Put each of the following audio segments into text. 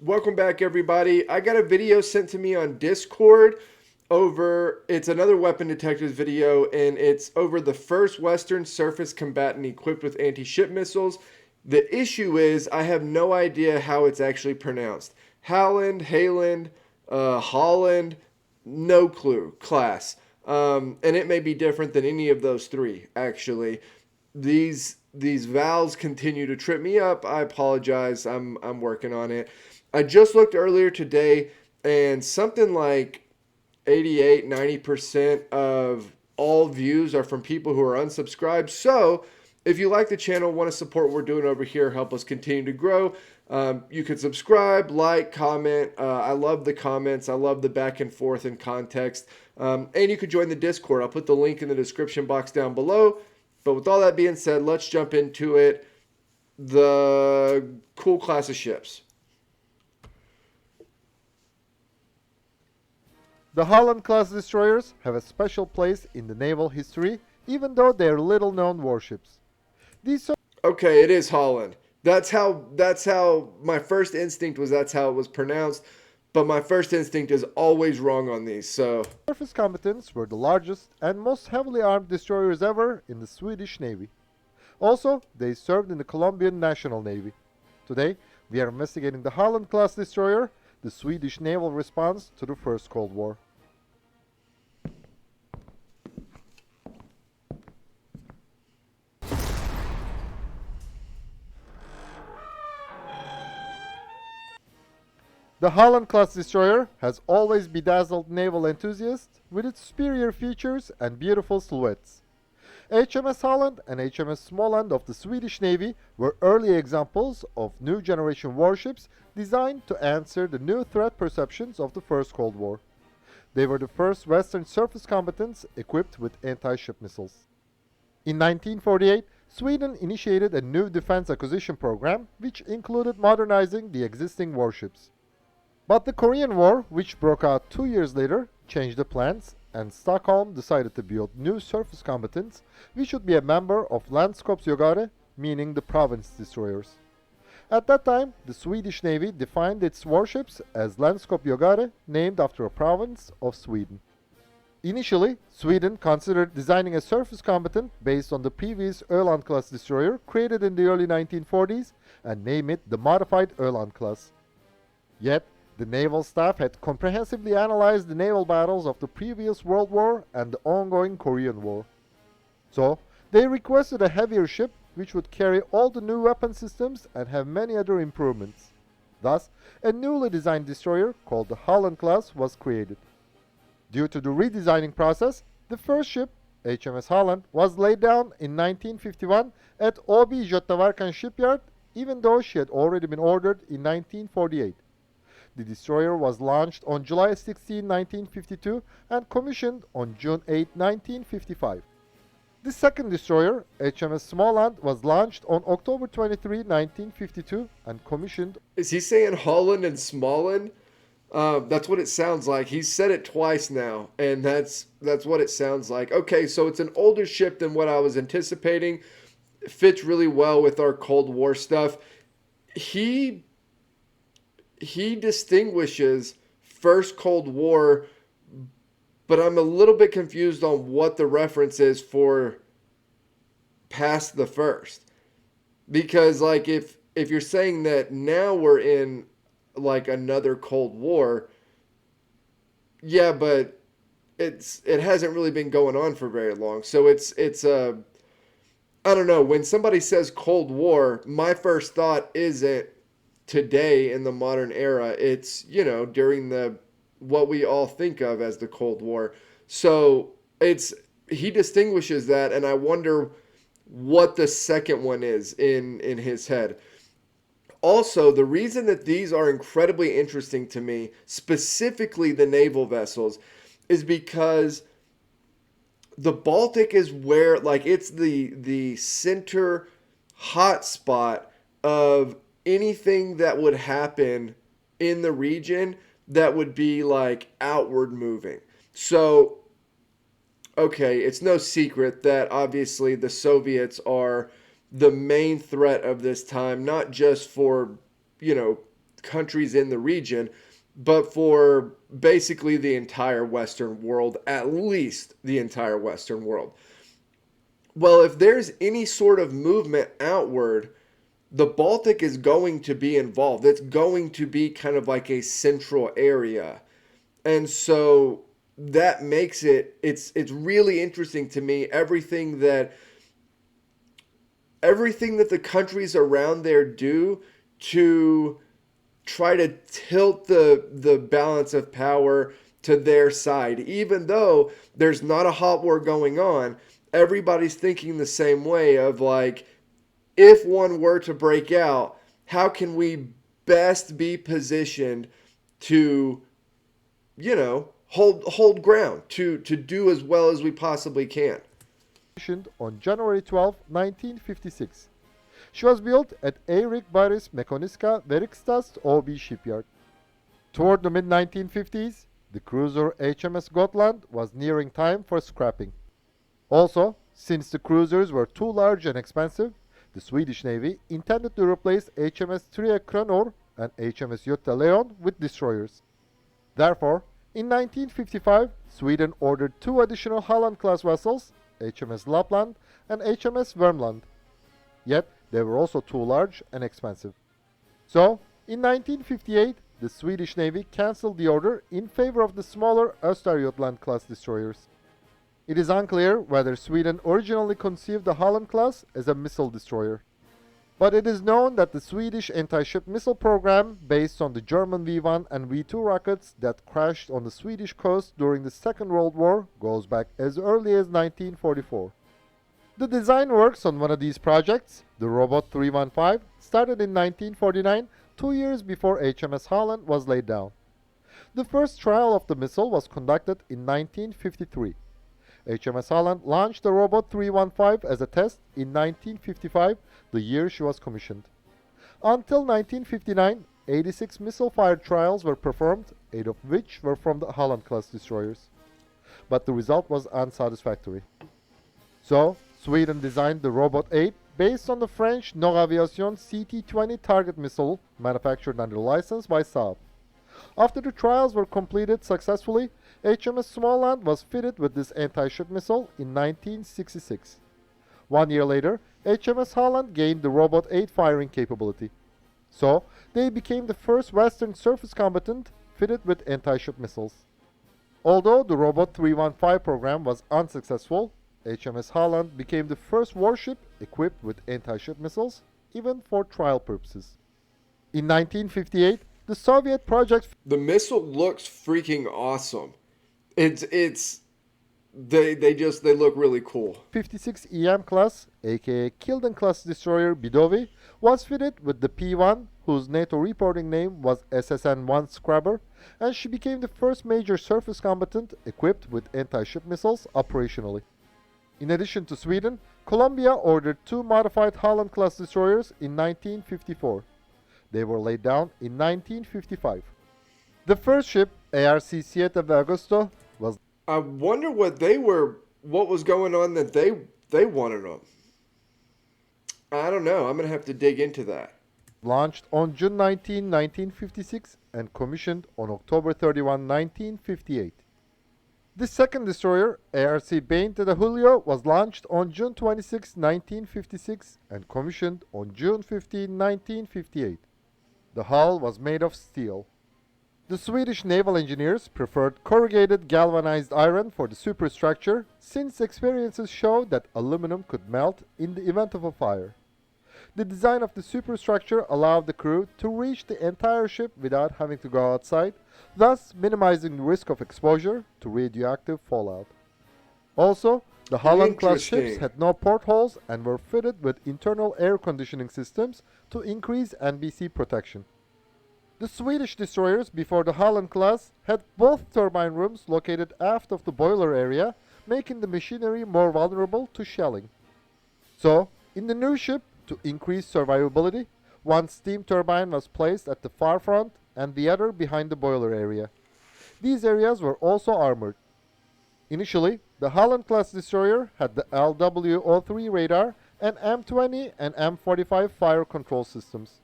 Welcome back, everybody. I got a video sent to me on Discord it's another weapon detectives video, and it's over the first Western surface combatant equipped with anti-ship missiles. The issue is I have no idea how it's actually pronounced. Holland, no clue. Class. And it may be different than any of those three, actually. These vowels continue to trip me up. I apologize. I'm working on it. I just looked earlier today, and something like 88, 90% of all views are from people who are unsubscribed. So if you like the channel, want to support what we're doing over here, help us continue to grow, you can subscribe, like, comment. I love the comments. I love the back and forth and context. And you could join the Discord. I'll put the link in the description box down below. But with all that being said, let's jump into it. The cool class of ships. The Halland Class Destroyers have a special place in the naval history, even though they are little-known warships. Okay, it is Holland. That's how my first instinct was. That's how it was pronounced. But my first instinct is always wrong on these. So surface combatants were the largest and most heavily armed destroyers ever in the Swedish Navy. Also, they served in the Colombian National Navy. Today, we are investigating the Halland Class Destroyer, the Swedish naval response to the First Cold War. The Halland Class Destroyer has always bedazzled naval enthusiasts with its superior features and beautiful silhouettes. HMS Halland and HMS Småland of the Swedish Navy were early examples of new generation warships designed to answer the new threat perceptions of the First Cold War. They were the first Western surface combatants equipped with anti-ship missiles. In 1948, Sweden initiated a new defense acquisition program which included modernizing the existing warships. But the Korean War, which broke out 2 years later, changed the plans, and Stockholm decided to build new surface combatants which would be a member of Landskapsjägare, meaning the province destroyers. At that time, the Swedish Navy defined its warships as Landskapsjägare, named after a province of Sweden. Initially, Sweden considered designing a surface combatant based on the previous Öland class destroyer created in the early 1940s and name it the modified Öland class. Yet, the naval staff had comprehensively analyzed the naval battles of the previous World War and the ongoing Korean War. So, they requested a heavier ship which would carry all the new weapon systems and have many other improvements. Thus, a newly designed destroyer called the Halland class was created. Due to the redesigning process, the first ship, HMS Halland, was laid down in 1951 at Åby Götaverken shipyard, even though she had already been ordered in 1948. The destroyer was launched on July 16, 1952 and commissioned on June 8, 1955. The second destroyer, HMS Småland, was launched on October 23, 1952 and commissioned. is he saying Holland and Smallland? That's what it sounds like. He's said it twice now, and that's what it sounds like. Okay, so it's an older ship than what I was anticipating. It fits really well with our Cold War stuff. He distinguishes First Cold War, but I'm a little bit confused on what the reference is for past the first. Because like if you're saying that now we're in like another Cold War, yeah, but it hasn't really been going on for very long. So it's I don't know, when somebody says Cold War, my first thought isn't today in the modern era. It's, during the what we all think of as the Cold War. So he distinguishes that, and I wonder what the second one is in his head. Also, the reason that these are incredibly interesting to me, specifically the naval vessels, is because the Baltic is where, like, it's the center hotspot of anything that would happen in the region that would be like outward moving. So, okay, it's no secret that obviously the Soviets are the main threat of this time, not just for, you know, countries in the region, but for basically the entire Western world, at least the entire Western world. Well, if there's any sort of movement outward, the Baltic is going to be involved. It's going to be kind of like a central area. And so that makes it's really interesting to me everything that the countries around there do to try to tilt the balance of power to their side. Even though there's not a hot war going on, everybody's thinking the same way of like, if one were to break out, how can we best be positioned to, hold ground, to do as well as we possibly can. Commissioned on January 12, 1956. She was built at Eirik Baris Mekaniska Verkstad OB shipyard. Toward the mid-1950s, the cruiser HMS Gotland was nearing time for scrapping. Also, since the cruisers were too large and expensive, the Swedish Navy intended to replace HMS Tre Kronor and HMS Göta Leon with destroyers. Therefore, in 1955, Sweden ordered two additional Halland-class vessels, HMS Lapland and HMS Vermland. Yet, they were also too large and expensive. So, in 1958, the Swedish Navy cancelled the order in favor of the smaller Östergötland-class destroyers. It is unclear whether Sweden originally conceived the Halland class as a missile destroyer. But it is known that the Swedish anti-ship missile program, based on the German V-1 and V-2 rockets that crashed on the Swedish coast during the Second World War, goes back as early as 1944. The design works on one of these projects, the Robot 315, started in 1949, 2 years before HMS Halland was laid down. The first trial of the missile was conducted in 1953. HMS Halland launched the Robot 315 as a test in 1955, the year she was commissioned. Until 1959, 86 missile-fired trials were performed, 8 of which were from the Halland-class destroyers. But the result was unsatisfactory. So, Sweden designed the Robot 8 based on the French No Aviation CT-20 target missile manufactured under license by Saab. After the trials were completed successfully, HMS Småland was fitted with this anti-ship missile in 1966. 1 year later, HMS Halland gained the Robot 8 firing capability. So, they became the first Western surface combatant fitted with anti-ship missiles. Although the Robot 315 program was unsuccessful, HMS Halland became the first warship equipped with anti-ship missiles, even for trial purposes. In 1958, the Soviet project. The missile looks freaking awesome. They look really cool. 56 EM class, aka Kilden class destroyer Bidovi, was fitted with the P-1, whose NATO reporting name was SSN-1 Scrabber, and she became the first major surface combatant equipped with anti-ship missiles operationally. In addition to Sweden, Colombia ordered two modified Halland class destroyers in 1954. They were laid down in 1955. The first ship, ARC Siete de Agosto, was. I wonder what was going on that they wanted them. I don't know. I'm going to have to dig into that. Launched on June 19, 1956 and commissioned on October 31, 1958. The second destroyer, ARC Veinte de Julio, was launched on June 26, 1956 and commissioned on June 15, 1958. The hull was made of steel. The Swedish naval engineers preferred corrugated galvanized iron for the superstructure, since experiences showed that aluminum could melt in the event of a fire. The design of the superstructure allowed the crew to reach the entire ship without having to go outside, thus minimizing the risk of exposure to radioactive fallout. Also, the Halland-class ships had no portholes and were fitted with internal air conditioning systems to increase NBC protection. The Swedish destroyers before the Halland class had both turbine rooms located aft of the boiler area, making the machinery more vulnerable to shelling. So, in the new ship, to increase survivability, one steam turbine was placed at the far front and the other behind the boiler area. These areas were also armored. Initially, the Halland-class destroyer had the LW-03 radar and M20 and M45 fire control systems.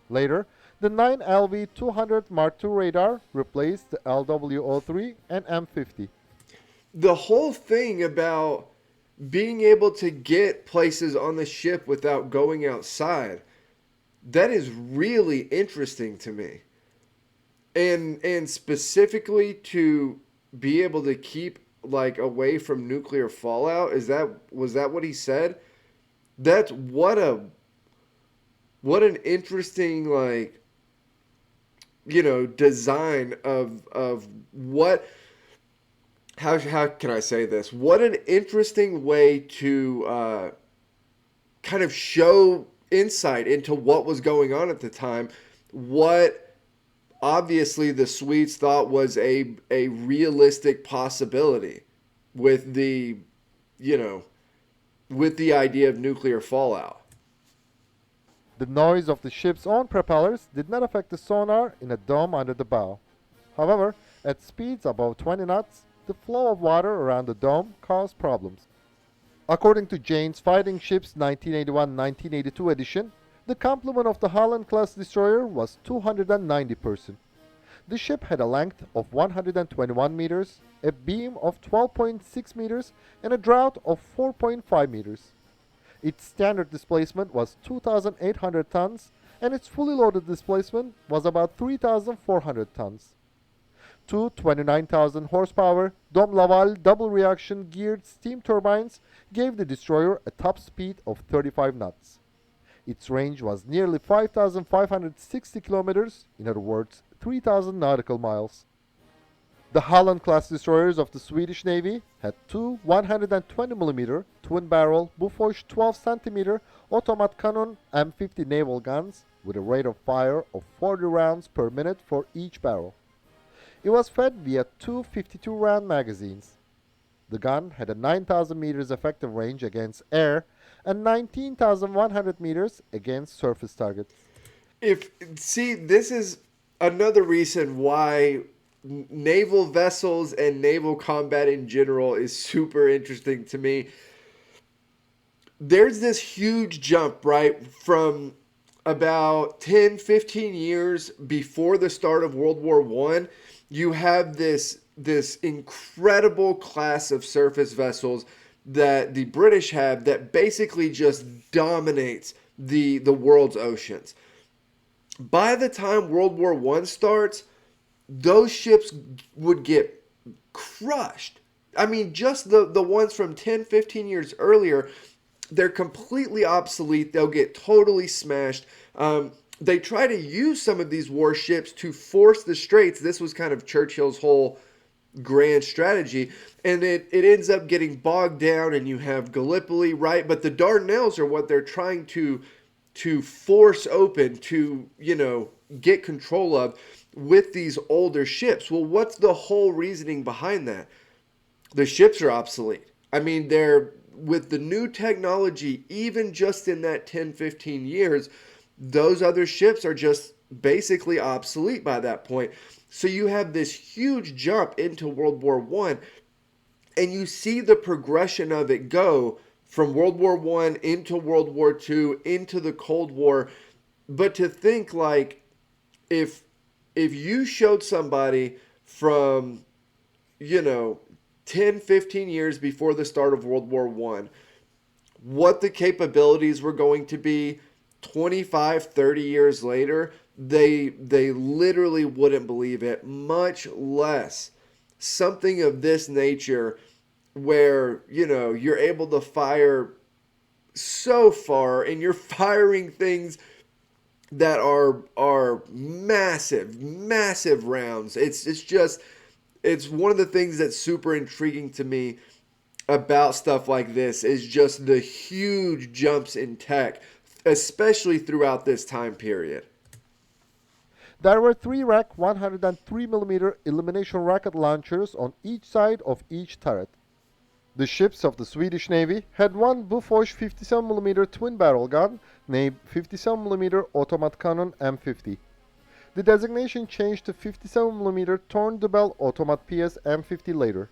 Later, The 9LV-200 Mark II radar replaced the LW-03 and M50. The whole thing about being able to get places on the ship without going outside, that is really interesting to me. And specifically to be able to keep like away from nuclear fallout, was that what he said? That's what an interesting like design of what how can I say this? What an interesting way to kind of show insight into what was going on at the time. What obviously the Swedes thought was a realistic possibility with the you know with the idea of nuclear fallout. The noise of the ship's own propellers did not affect the sonar in a dome under the bow. However, at speeds above 20 knots, the flow of water around the dome caused problems. According to Jane's Fighting Ships 1981-1982 edition, the complement of the Halland Class Destroyer was 290%. The ship had a length of 121 meters, a beam of 12.6 meters, and a draught of 4.5 meters. Its standard displacement was 2,800 tons, and its fully loaded displacement was about 3,400 tons. Two 29,000 horsepower Dom Laval double reaction geared steam turbines gave the destroyer a top speed of 35 knots. Its range was nearly 5,560 kilometers, in other words, 3,000 nautical miles. The Halland Class Destroyers of the Swedish Navy had two 120mm twin-barrel Bofors 12 cm automat cannon M50 naval guns with a rate of fire of 40 rounds per minute for each barrel. It was fed via two 52-round magazines. The gun had a 9,000 meters effective range against air and 19,100 meters against surface targets. If see, this is another reason why naval vessels and naval combat in general is super interesting to me. There's this huge jump, right, from about 10, 15 years before the start of World War One. You have this incredible class of surface vessels that the British have that basically just dominates the world's oceans. By the time World War One starts, those ships would get crushed. I mean, just the ones from 10, 15 years earlier, they're completely obsolete. They'll get totally smashed. They try to use some of these warships to force the straits. This was kind of Churchill's whole grand strategy. And it ends up getting bogged down, and you have Gallipoli, right? But the Dardanelles are what they're trying to force open, to, get control of with these older ships. Well, what's the whole reasoning behind that? The ships are obsolete. I mean, they're with the new technology, even just in that 10, 15 years, those other ships are just basically obsolete by that point. So you have this huge jump into World War One, and you see the progression of it go from World War One into World War Two into the Cold War. But to think like if you showed somebody from 10, 15 years before the start of World War One what the capabilities were going to be 25, 30 years later, they literally wouldn't believe it, much less something of this nature where, you're able to fire so far, and you're firing things that are massive, massive rounds. It's one of the things that's super intriguing to me about stuff like this is just the huge jumps in tech, especially throughout this time period. There were three Rack 103mm elimination rocket launchers on each side of each turret. The ships of the Swedish Navy had one Bofors 57mm twin-barrel gun named 57mm automat cannon M50. The designation changed to 57mm Torn-Dubel automat PS M50 later.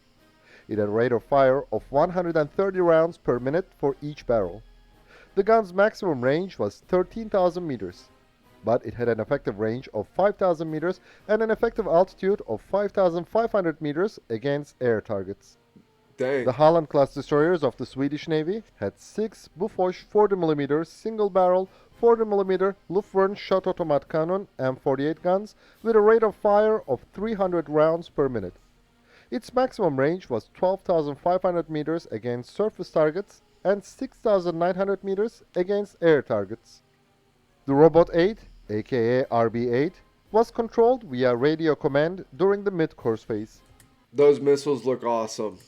It had a rate of fire of 130 rounds per minute for each barrel. The gun's maximum range was 13,000 meters. but it had an effective range of 5,000 meters and an effective altitude of 5,500 meters against air targets. Dang. The Halland Class Destroyers of the Swedish Navy had 6 Bofors 40mm single-barrel 40mm Luftwaffe shot-automat cannon M48 guns with a rate of fire of 300 rounds per minute. Its maximum range was 12,500 meters against surface targets and 6,900 meters against air targets. The Robot 8, aka RB-8, was controlled via radio command during the mid-course phase. Those missiles look awesome.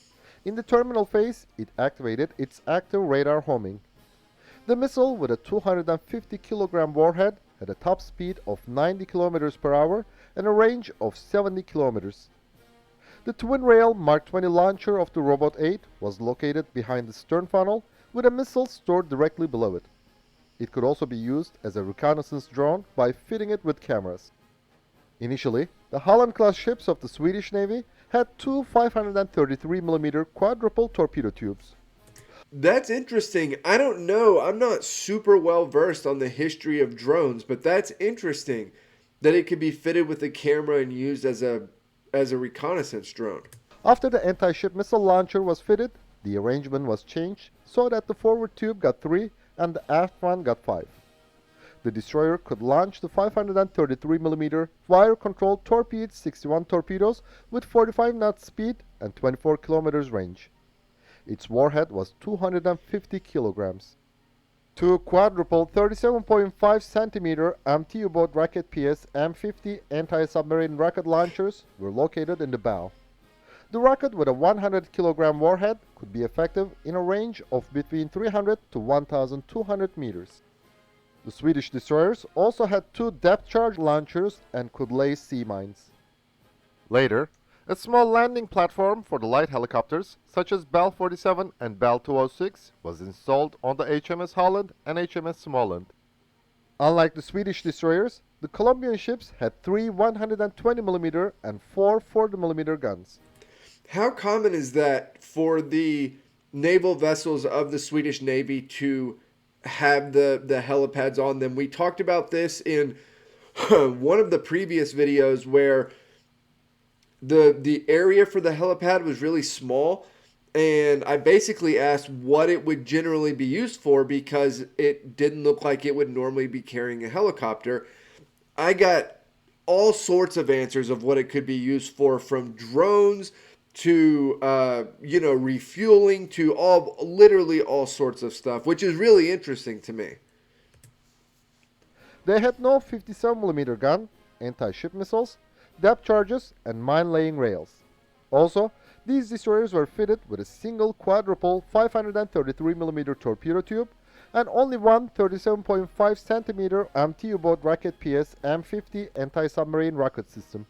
In the terminal phase, it activated its active radar homing. The missile, with a 250 kilogram warhead, had a top speed of 90 kilometers per hour and a range of 70 kilometers. The twin-rail Mark 20 launcher of the Robot 8 was located behind the stern funnel with a missile stored directly below it. It could also be used as a reconnaissance drone by fitting it with cameras. Initially, the Halland-class ships of the Swedish Navy had two 533mm quadruple torpedo tubes. That's interesting. I don't know. I'm not super well versed on the history of drones, but that's interesting that it could be fitted with a camera and used as a reconnaissance drone. After the anti-ship missile launcher was fitted, the arrangement was changed so that the forward tube got 3 and the aft one got 5. The destroyer could launch the 533mm wire-controlled Torpedo 61 torpedoes with 45 knots speed and 24 kilometers range. Its warhead was 250 kilograms. Two quadruple 37.5 cm MT U-boat rocket PS M50 anti-submarine rocket launchers were located in the bow. The rocket with a 100 kilogram warhead could be effective in a range of between 300 to 1,200 meters. The Swedish destroyers also had two depth charge launchers and could lay sea mines. Later, a small landing platform for the light helicopters, such as Bell 47 and Bell 206, was installed on the HMS Halland and HMS Småland. Unlike the Swedish destroyers, the Colombian ships had three 120mm and four 40mm guns. How common is that for the naval vessels of the Swedish Navy to have the helipads on them? We talked about this in one of the previous videos where the area for the helipad was really small, and I basically asked what it would generally be used for because it didn't look like it would normally be carrying a helicopter. I got all sorts of answers of what it could be used for, from drones to refueling to literally all sorts of stuff, which is really interesting to me. They had no 57mm gun, anti-ship missiles, depth charges, and mine-laying rails. Also, these destroyers were fitted with a single quadruple 533mm torpedo tube and only one 37.5 cm MT U-boat rocket PS M50 anti-submarine rocket system.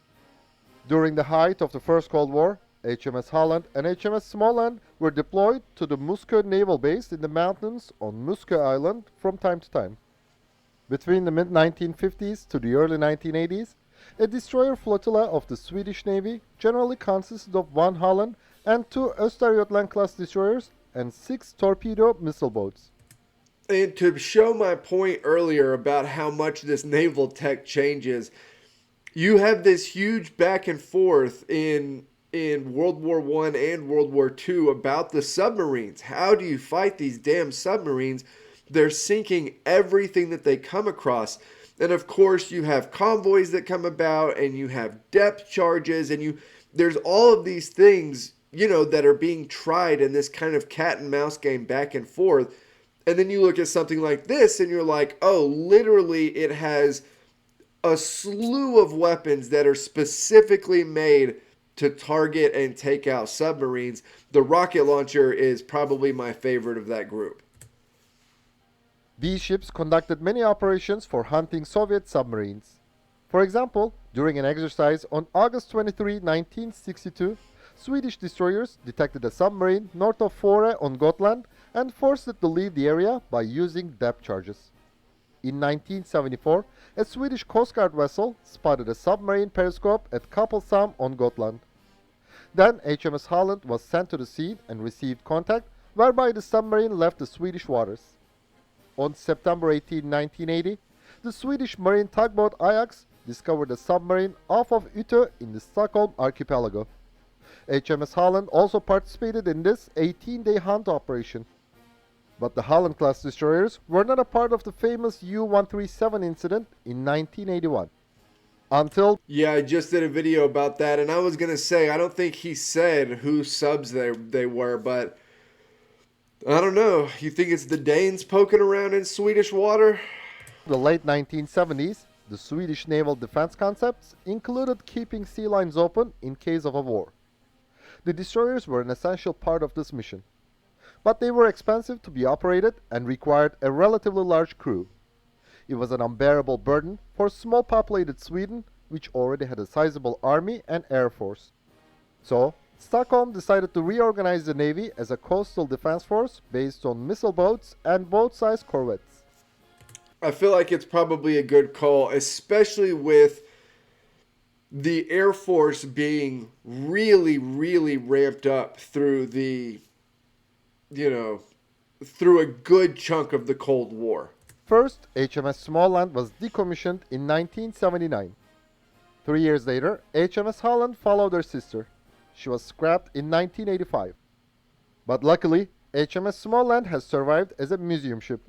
During the height of the First Cold War, HMS Halland and HMS Småland were deployed to the Muskö naval base in the mountains on Muskö Island from time to time. Between the mid-1950s to the early 1980s, a destroyer flotilla of the Swedish Navy generally consisted of one Halland and two Östergötland class destroyers and 6 torpedo missile boats. And to show my point earlier about how much this naval tech changes, you have this huge back and forth in World War I and World War II about the submarines. How do you fight these damn submarines? They're sinking everything that they come across. And of course, you have convoys that come about, and you have depth charges, and there's all of these things, that are being tried in this kind of cat and mouse game back and forth. And then you look at something like this, and you're like, oh, literally it has a slew of weapons that are specifically made to target and take out submarines. The rocket launcher is probably my favorite of that group. These ships conducted many operations for hunting Soviet submarines. For example, during an exercise on August 23, 1962, Swedish destroyers detected a submarine north of Fårö on Gotland and forced it to leave the area by using depth charges. In 1974, a Swedish Coast Guard vessel spotted a submarine periscope at Kappelshamn on Gotland. Then HMS Halland was sent to the scene and received contact, whereby the submarine left the Swedish waters. On September 18, 1980, The Swedish marine tugboat Ajax discovered a submarine off of Utö in the Stockholm archipelago. HMS Halland also participated in this 18-day hunt operation. But the Halland Class Destroyers were not a part of the famous U-137 incident in 1981. Until Yeah, I just did a video about that, and I was gonna say I don't think he said whose subs they were, but I don't know. You think it's the Danes poking around in Swedish water? the late 1970s, the Swedish naval defense concepts included keeping sea lines open in case of a war. The destroyers were an essential part of this mission, but they were expensive to be operated and required a relatively large crew. It was an unbearable burden for small populated Sweden, which already had a sizable army and air force. So, Stockholm decided to reorganize the navy as a coastal defense force based on missile boats and boat-sized corvettes. I feel like it's probably a good call, especially with the Air Force being really, really ramped up through through a good chunk of the Cold War. First, HMS Småland was decommissioned in 1979. 3 years later, HMS Holland followed her sister. She was scrapped in 1985. But luckily, HMS Småland has survived as a museum ship.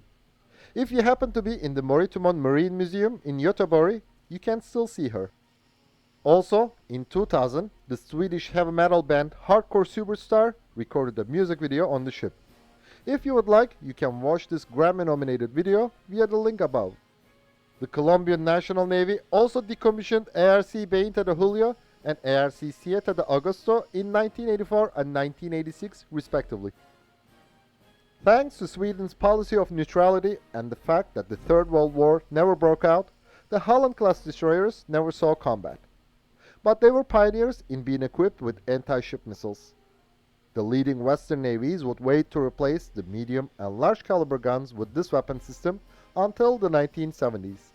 If you happen to be in the Moritumon Marine Museum in Göteborg, you can still see her. Also, in 2000, the Swedish heavy metal band Hardcore Superstar recorded a music video on the ship. If you would like, you can watch this Grammy-nominated video via the link above. The Colombian National Navy also decommissioned ARC Veinte de Julio and ARC Siete de Agosto in 1984 and 1986, respectively. Thanks to Sweden's policy of neutrality and the fact that the Third World War never broke out, the Halland Class Destroyers never saw combat. But they were pioneers in being equipped with anti-ship missiles. The leading Western navies would wait to replace the medium and large caliber guns with this weapon system until the 1970s.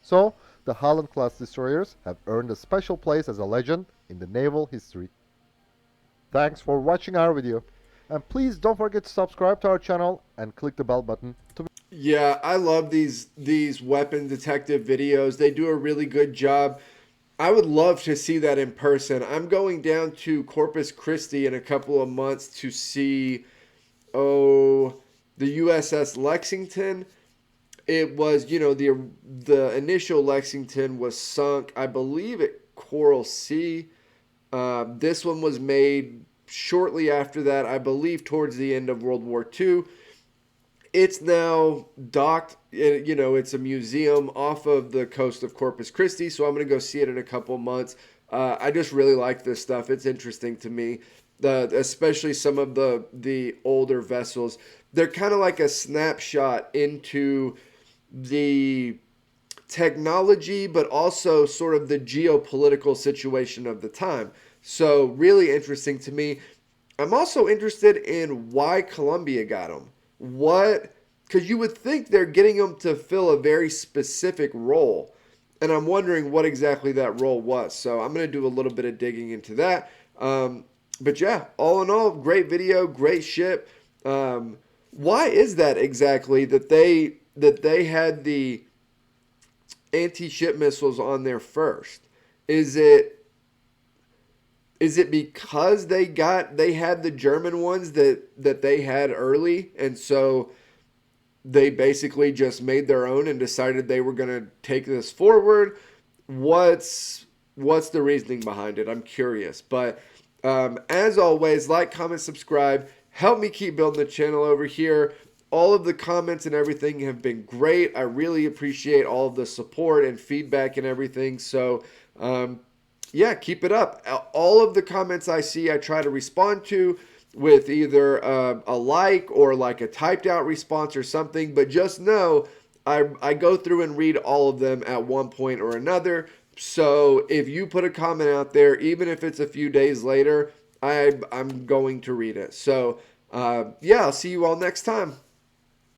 So, the Halland Class Destroyers have earned a special place as a legend in the naval history. Thanks for watching our video, and please don't forget to subscribe to our channel and click the bell button to Yeah, I love these weapon detective videos. They do a really good job. I would love to see that in person. I'm going down to Corpus Christi in a couple of months to see, the USS Lexington. It was, the initial Lexington was sunk, I believe, at Coral Sea. This one was made shortly after that, I believe towards the end of World War II. It's now docked, it's a museum off of the coast of Corpus Christi, so I'm going to go see it in a couple months. I just really like this stuff. It's interesting to me, especially some of the older vessels. They're kind of like a snapshot into the technology, but also sort of the geopolitical situation of the time. So really interesting to me. I'm also interested in why Colombia got them. Because you would think they're getting them to fill a very specific role. And I'm wondering what exactly that role was. So I'm going to do a little bit of digging into that. But yeah, all in all, great video, great ship. Why is that exactly that they had the anti-ship missiles on there first? Is it because they had the German ones that they had early, and so they basically just made their own and decided they were going to take this forward? What's the reasoning behind it? I'm curious. But as always, like, comment, subscribe. Help me keep building the channel over here. All of the comments and everything have been great. I really appreciate all of the support and feedback and everything. So, yeah, keep it up. All of the comments I see, I try to respond to with either a like or like a typed out response or something. But just know I go through and read all of them at one point or another. So if you put a comment out there, even if it's a few days later, I'm going to read it. So, yeah, I'll see you all next time.